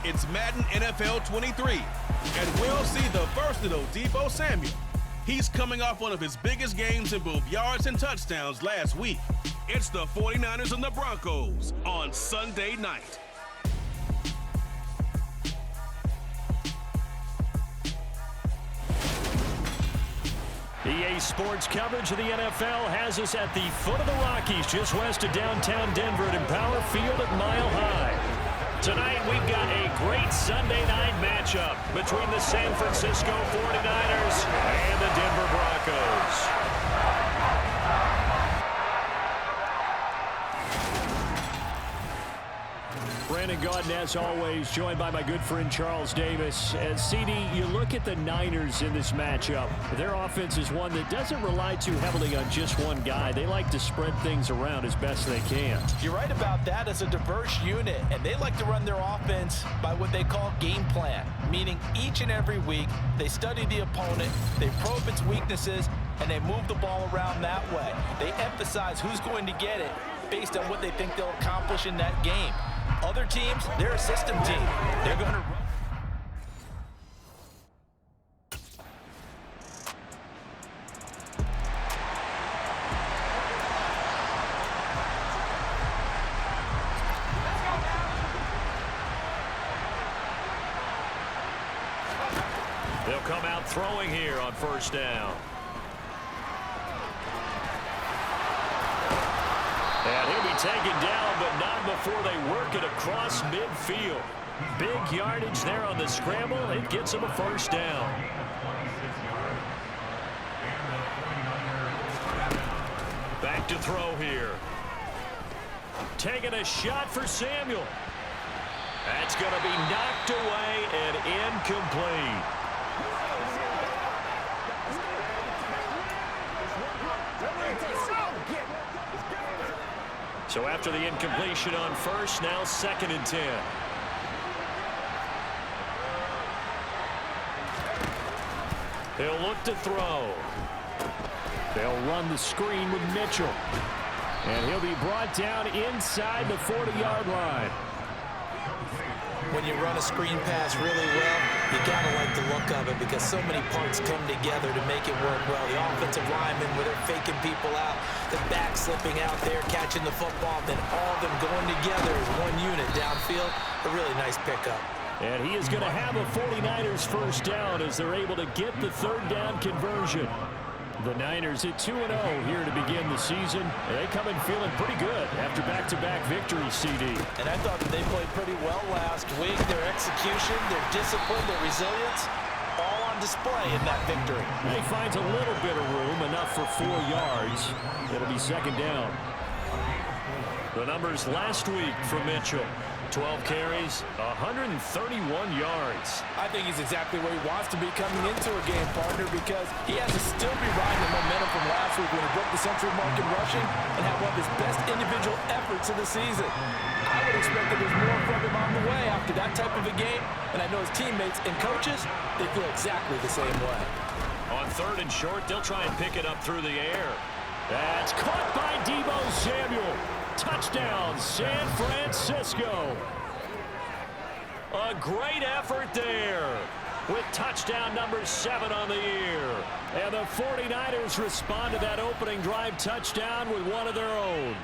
It's Madden NFL 23, and we'll see the versatile Deebo Samuel. He's coming off one of his biggest games in both yards and touchdowns last week. It's the 49ers and the Broncos on Sunday night. EA Sports coverage of the NFL has us at the foot of the Rockies, just west of downtown Denver at Empower Field at Mile High. Tonight, we've got a great Sunday night matchup between the San Francisco 49ers and the Denver Broncos. Brandon Gaudin, as always, joined by my good friend Charles Davis. As CD, you look at the Niners in this matchup. Their offense is one that doesn't rely too heavily on just one guy. They like to spread things around as best they can. You're right about that. As a diverse unit, and they like to run their offense by what they call game plan, meaning each and every week they study the opponent, they probe its weaknesses, and they move the ball around that way. They emphasize who's going to get it based on what they think they'll accomplish in that game. Other teams, they're a system team. They're going to run. They'll come out throwing here on first down. And he'll be taken down, but not before they work it across midfield. Big yardage there on the scramble. It gets him a first down. Back to throw here. Taking a shot for Samuel. That's going to be knocked away and incomplete. So after the incompletion on first, now 2nd and 10. He'll look to throw. They'll run the screen with Mitchell. And he'll be brought down inside the 40-yard line. When you run a screen pass really well, you gotta like the look of it because so many parts come together to make it work well. The offensive linemen, where they're faking people out, the back slipping out there, catching the football, then all of them going together as one unit downfield. A really nice pickup. And he is going to have a 49ers first down as they're able to get the 3rd down conversion. The Niners at 2-0 here to begin the season. They come in feeling pretty good after back-to-back victories, CD. And I thought that they played pretty well last week. Their execution, their discipline, their resilience, all on display in that victory. He finds a little bit of room, enough for 4 yards. It'll be 2nd down. The numbers last week for Mitchell. 12 carries, 131 yards. I think he's exactly where he wants to be coming into a game, partner, because he has to still be riding the momentum from last week when he broke the century mark in rushing and had one of his best individual efforts of the season. I would expect that there's more from him on the way after that type of a game, and I know his teammates and coaches, they feel exactly the same way. On 3rd and short, they'll try and pick it up through the air. That's caught by Deebo Samuel. Touchdown, San Francisco. A great effort there with touchdown number 7 on the year. And the 49ers respond to that opening drive touchdown with one of their own.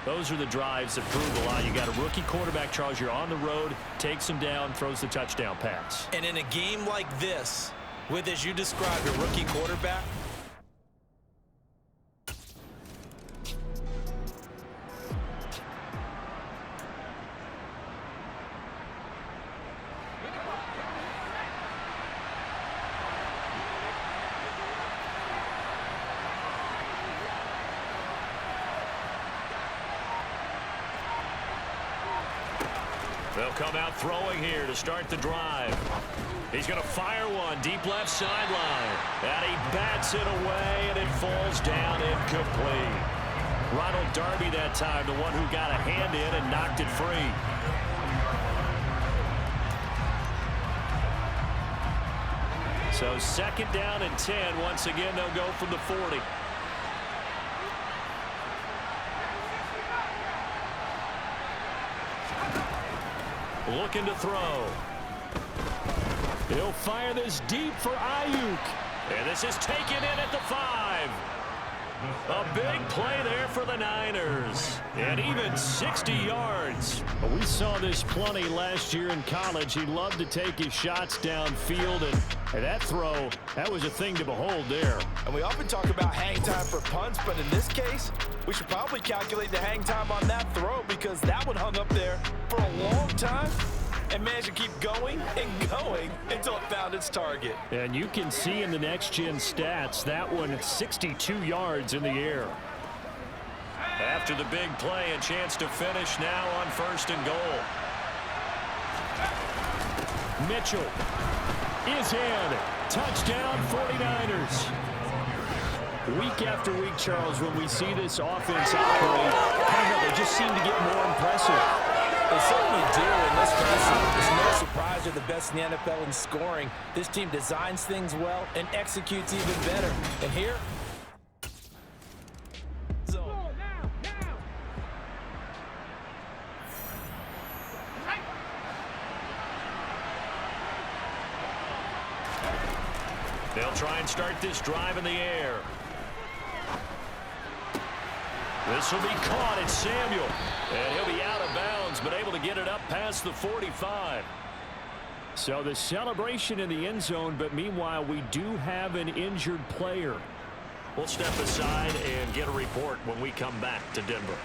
Those are the drives that prove a lot. You got a rookie quarterback, Charles. You're on the road, takes him down, throws the touchdown pass. And in a game like this, with, as you described, a rookie quarterback, they'll come out throwing here to start the drive. He's going to fire one deep left sideline. And he bats it away, and it falls down incomplete. Ronald Darby that time, the one who got a hand in and knocked it free. So 2nd down and 10. Once again, they'll go from the 40. looking to throw. He'll fire this deep for Ayuk. And this is taken in at the 5. A big play there for the Niners. And even 60 yards. We saw this plenty last year in college. He loved to take his shots downfield. And that throw, that was a thing to behold there. And we often talk about hang time for punts, but in this case, we should probably calculate the hang time on that throw because that one hung up there for a long time and managed to keep going and going until it found its target. And you can see in the next-gen stats, that one 62 yards in the air. After the big play, a chance to finish now on 1st and goal. Mitchell is in. Touchdown 49ers. Week after week, Charles, when we see this offense operate, I don't know, they just seem to get more impressive. They certainly do, and let's face it, it's no surprise they're the best in the NFL in scoring. This team designs things well and executes even better. And here, they'll try and start this drive in the air. This will be caught at Samuel. And he'll be out of bounds, but able to get it up past the 45. So the celebration in the end zone, but meanwhile, we do have an injured player. We'll step aside and get a report when we come back to Denver.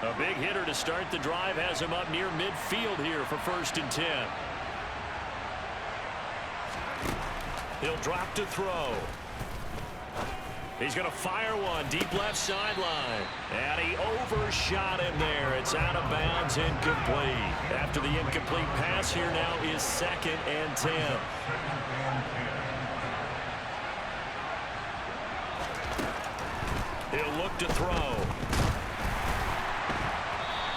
A big hitter to start the drive has him up near midfield here for 1st and 10. He'll drop to throw. He's going to fire one deep left sideline. And he overshot him there. It's out of bounds, incomplete. After the incomplete pass, here now is 2nd and 10. He'll look to throw.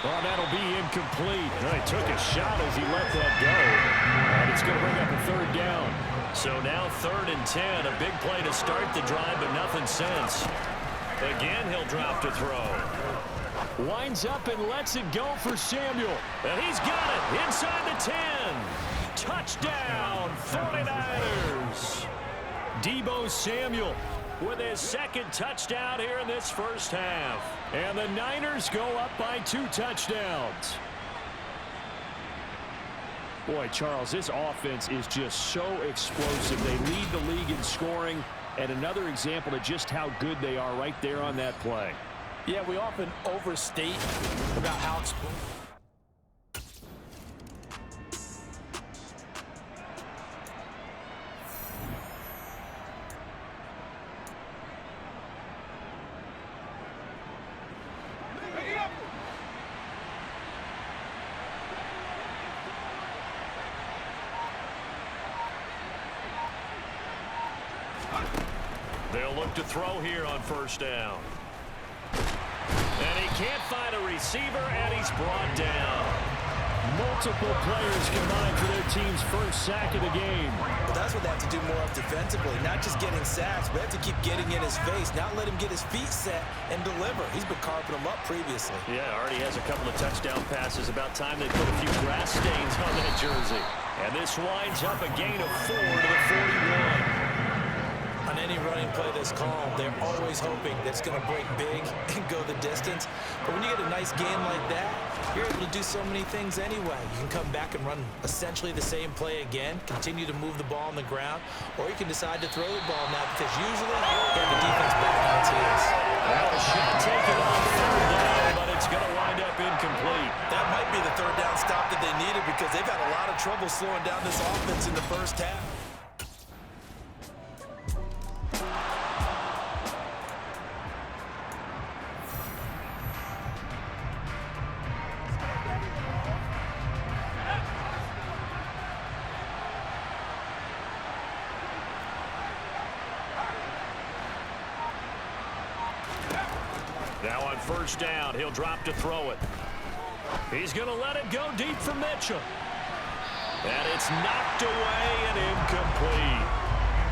Well, that'll be incomplete. He took a shot as he let that go. And it's going to bring up a 3rd down. So now 3rd and 10. A big play to start the drive, but nothing since. Again, he'll drop to throw. Winds up and lets it go for Samuel. And he's got it inside the 10. Touchdown, 49ers. Deebo Samuel with his 2nd touchdown here in this first half. And the Niners go up by 2 touchdowns. Boy, Charles, this offense is just so explosive. They lead the league in scoring, and another example of just how good they are right there on that play. Yeah, we often overstate about how explosive. They'll look to throw here on 1st down. And he can't find a receiver, and he's brought down. Multiple players combined for their team's 1st sack of the game. Well, that's what they have to do more of defensively. Not just getting sacks, but have to keep getting in his face. Not let him get his feet set and deliver. He's been carving them up previously. Yeah, already has a couple of touchdown passes. About time they put a few grass stains on that jersey. And this winds up a gain of 4 to the 41. On any running play that's called, they're always hoping that it's going to break big and go the distance. But when you get a nice game like that, you're able to do so many things anyway. You can come back and run essentially the same play again, continue to move the ball on the ground, or you can decide to throw the ball now because usually you have the defense back on its heels. Well, a shot taken on 3rd down, but it's going to wind up incomplete. That might be the 3rd down stop that they needed because they've had a lot of trouble slowing down this offense in the first half. Now on 1st down, he'll drop to throw it. He's going to let it go deep for Mitchell. And it's knocked away and incomplete.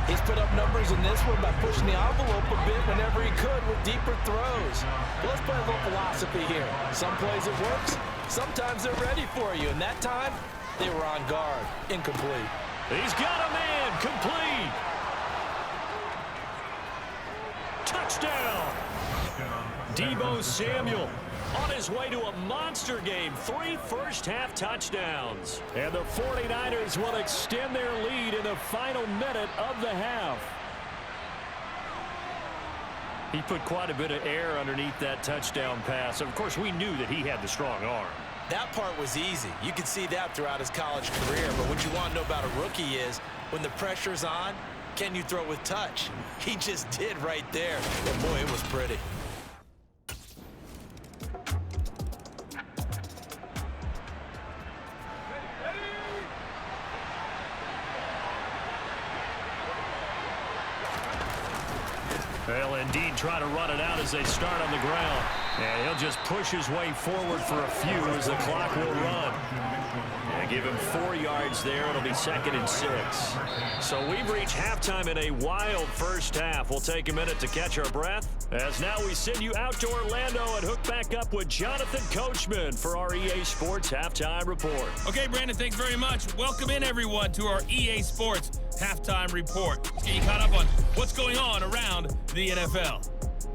He's put up numbers in this one by pushing the envelope a bit whenever he could with deeper throws. But let's play a little philosophy here. Some plays it works, sometimes they're ready for you, and that time, they were on guard. Incomplete. He's got a man. Complete. Touchdown. Deebo Samuel on his way to a monster game. 3 first-half touchdowns. And the 49ers will extend their lead in the final minute of the half. He put quite a bit of air underneath that touchdown pass. Of course, we knew that he had the strong arm. That part was easy. You could see that throughout his college career. But what you want to know about a rookie is when the pressure's on, can you throw with touch? He just did right there. And boy, it was pretty. They'll indeed try to run it out as they start on the ground. And he'll just push his way forward for a few as the clock will run. And give him 4 yards there. It'll be 2nd and 6. So we've reached halftime in a wild first half. We'll take a minute to catch our breath. As now we send you out to Orlando and hook back up with Jonathan Coachman for our EA Sports Halftime Report. Okay, Brandon, thanks very much. Welcome in, everyone, to our EA Sports Halftime Report. Let's get you caught up on what's going on around the NFL.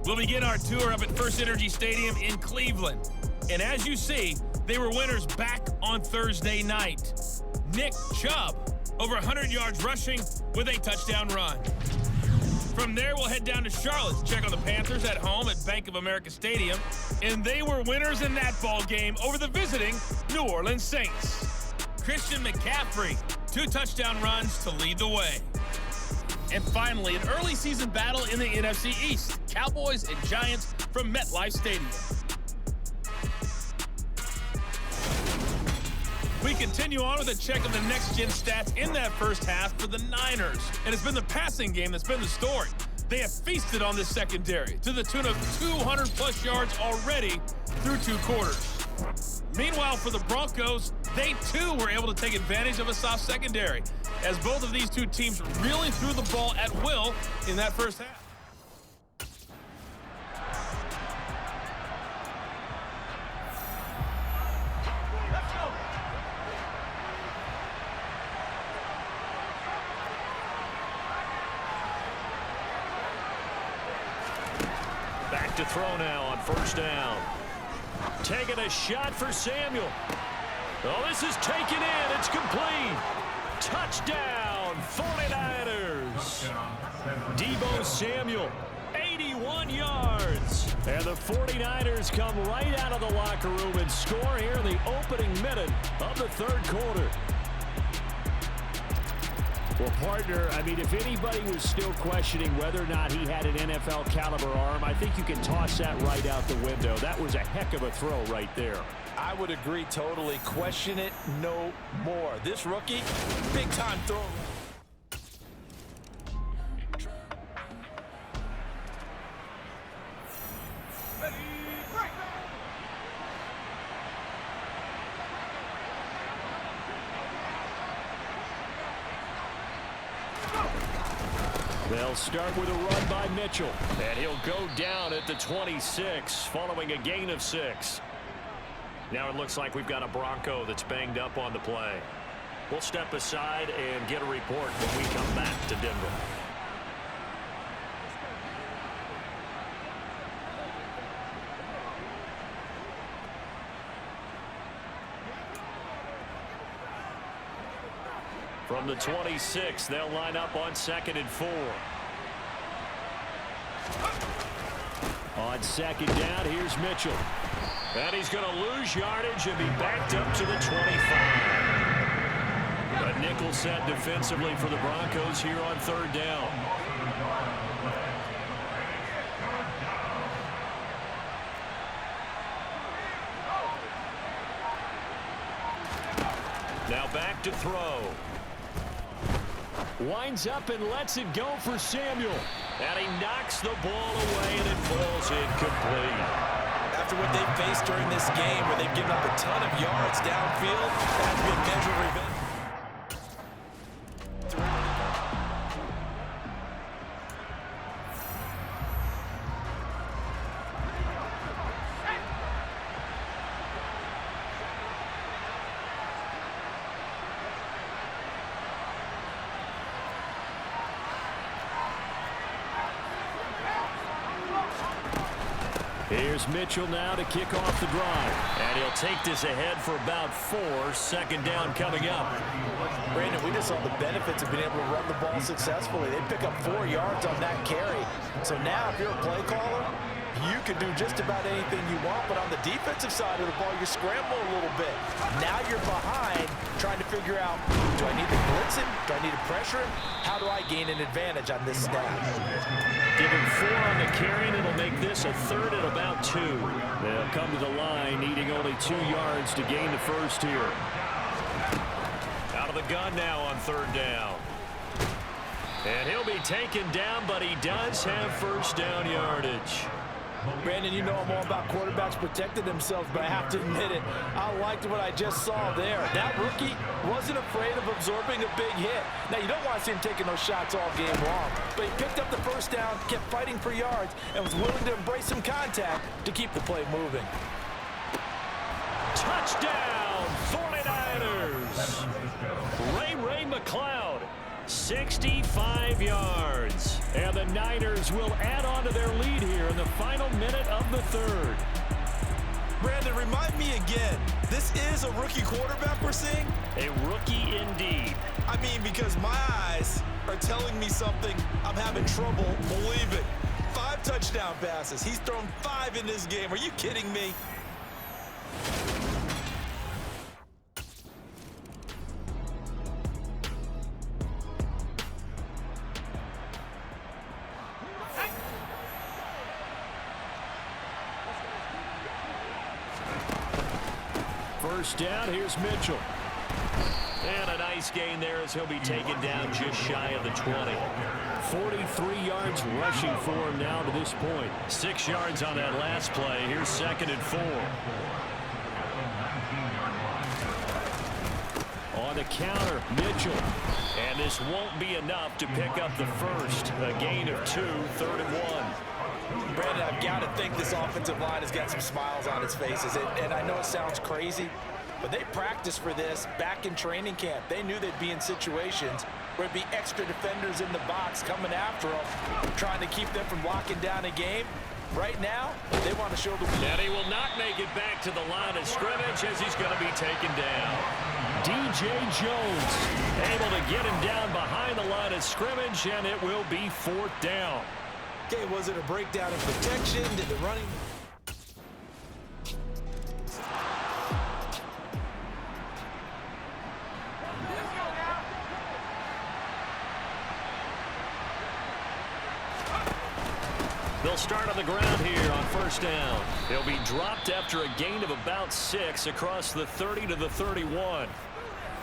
We'll begin our tour up at First Energy Stadium in Cleveland. And as you see, they were winners back on Thursday night. Nick Chubb, over 100 yards rushing with a touchdown run. From there, we'll head down to Charlotte to check on the Panthers at home at Bank of America Stadium. And they were winners in that ball game over the visiting New Orleans Saints. Christian McCaffrey, 2 touchdown runs to lead the way. And finally, an early season battle in the NFC East. Cowboys and Giants from MetLife Stadium. We continue on with a check of the next-gen stats in that first half for the Niners. And it's been the passing game that's been the story. They have feasted on this secondary to the tune of 200-plus yards already through 2 quarters. Meanwhile, for the Broncos, they too were able to take advantage of a soft secondary, as both of these two teams really threw the ball at will in that first half. Back to throw now on first down. Taking a shot for Samuel. Oh, this is taken in. It's complete. Touchdown, 49ers. Deebo Samuel, 81 yards. And the 49ers come right out of the locker room and score here in the opening minute of the third quarter. Well, partner, I mean, if anybody was still questioning whether or not he had an NFL caliber arm, I think you can toss that right out the window. That was a heck of a throw right there. I would agree totally. Question it no more. This rookie, big-time throw. They'll start with a run by Mitchell, and he'll go down at the 26 following a gain of 6. Now it looks like we've got a Bronco that's banged up on the play. We'll step aside and get a report when we come back to Denver. From the 26, they'll line up on 2nd and 4. On 2nd down, here's Mitchell. And he's going to lose yardage and be backed up to the 25. A nickel set defensively for the Broncos here on 3rd down. Now back to throw. Winds up and lets it go for Samuel. And he knocks the ball away, and it falls incomplete. After what they've faced during this game, where they've given up a ton of yards downfield, that's been measured revenge. Here's Mitchell now to kick off the drive. And he'll take this ahead for about 4. Second down coming up. Brandon, we just saw the benefits of being able to run the ball successfully. They pick up 4 yards on that carry. So now if you're a play caller, you can do just about anything you want, but on the defensive side of the ball, you're scrambling a little bit. Now you're behind, trying to figure out, do I need to blitz him? Do I need to pressure him? How do I gain an advantage on this snap? Give him 4 on the carry, and it'll make this a 3rd and about 2. They'll come to the line, needing only 2 yards to gain the first here. Out of the gun now on 3rd down. And he'll be taken down, but he does have first down yardage. Brandon, you know I'm all about quarterbacks protecting themselves, but I have to admit it, I liked what I just saw there. That rookie wasn't afraid of absorbing a big hit. Now, you don't want to see him taking those shots all game long, but he picked up the first down, kept fighting for yards, and was willing to embrace some contact to keep the play moving. Touchdown, 49ers! Ray McCloud, 65 yards. And the Niners will add on to their lead here in the final minute of the 3rd. Brandon, remind me again, this is a rookie quarterback we're seeing? A rookie indeed. I mean, because my eyes are telling me something I'm having trouble believing. 5 touchdown passes. He's thrown 5 in this game. Are you kidding me? First down, here's Mitchell. And a nice gain there as he'll be taken down just shy of the 20. 43 yards rushing for him now to this point. 6 yards on that last play. Here's 2nd and 4. On the counter, Mitchell. And this won't be enough to pick up the first. A gain of 2, 3rd and 1. Brandon, I've got to think this offensive line has got some smiles on its faces. And I know it sounds crazy, but they practiced for this back in training camp. They knew they'd be in situations where it'd be extra defenders in the box coming after them, trying to keep them from locking down a game. Right now, they want to show the wheel. And he will not make it back to the line of scrimmage as he's going to be taken down. DJ Jones able to get him down behind the line of scrimmage, and it will be 4th down. Okay, was it a breakdown in protection? Did the running... They'll start on the ground here on first down. He'll be dropped after a gain of about 6 across the 30 to the 31.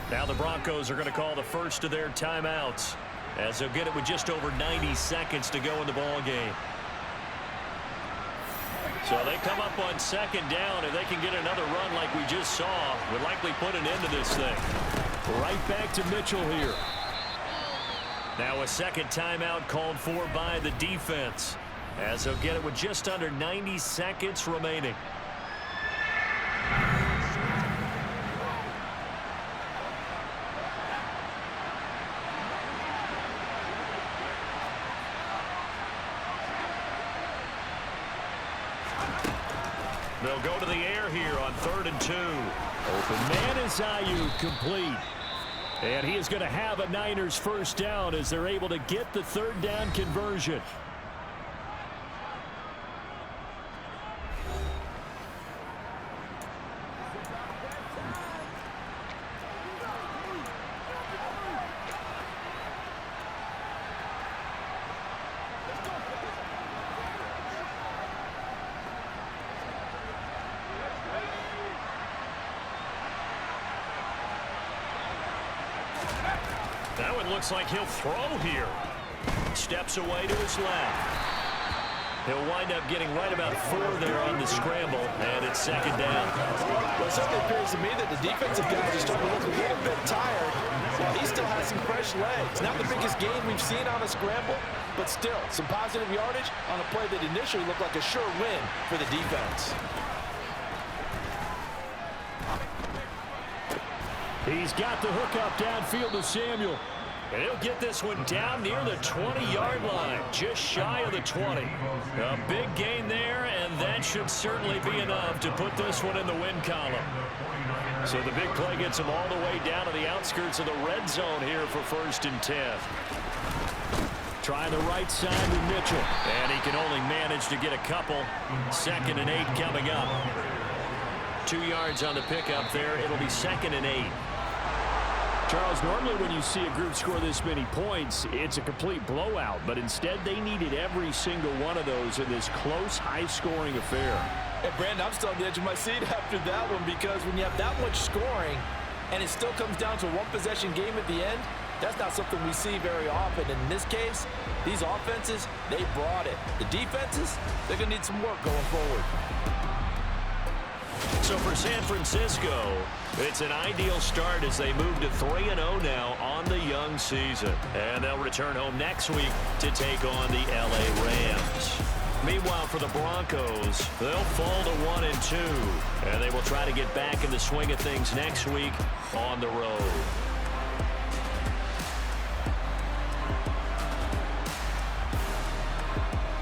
Now the Broncos are going to call the first of their timeouts, as they'll get it with just over 90 seconds to go in the ball game. So they come up on 2nd down. If they can get another run like we just saw, would likely put an end to this thing. Right back to Mitchell here. Now a 2nd timeout called for by the defense, as they'll get it with just under 90 seconds remaining. They'll go to the air here on 3rd and 2. Open man is Ayuk, complete. And he is going to have a Niners first down as they're able to get the 3rd down conversion. That one looks like he'll throw here. Steps away to his left. He'll wind up getting right about 4 there on the scramble, and it's 2nd down. Well, it certainly appears to me that the defensive guys are starting to look a little bit tired, while he still has some fresh legs. Not the biggest gain we've seen on a scramble, but still some positive yardage on a play that initially looked like a sure win for the defense. He's got the hook up downfield to Samuel. And he'll get this one down near the 20-yard line, just shy of the 20. A big gain there, and that should certainly be enough to put this one in the win column. So the big play gets him all the way down to the outskirts of the red zone here for 1st and 10. Trying the right side with Mitchell. And he can only manage to get a couple. 2nd and 8 coming up. 2 yards on the pickup there. It'll be 2nd and 8. Charles, normally when you see a group score this many points, it's a complete blowout. But instead, they needed every single one of those in this close, high-scoring affair. Hey, Brandon, I'm still on the edge of my seat after that one, because when you have that much scoring and it still comes down to a one-possession game at the end, that's not something we see very often. And in this case, these offenses, they brought it. The defenses, they're going to need some work going forward. So for San Francisco, it's an ideal start as they move to 3-0 now on the young season. And they'll return home next week to take on the LA Rams. Meanwhile, for the Broncos, they'll fall to 1-2. And they will try to get back in the swing of things next week on the road.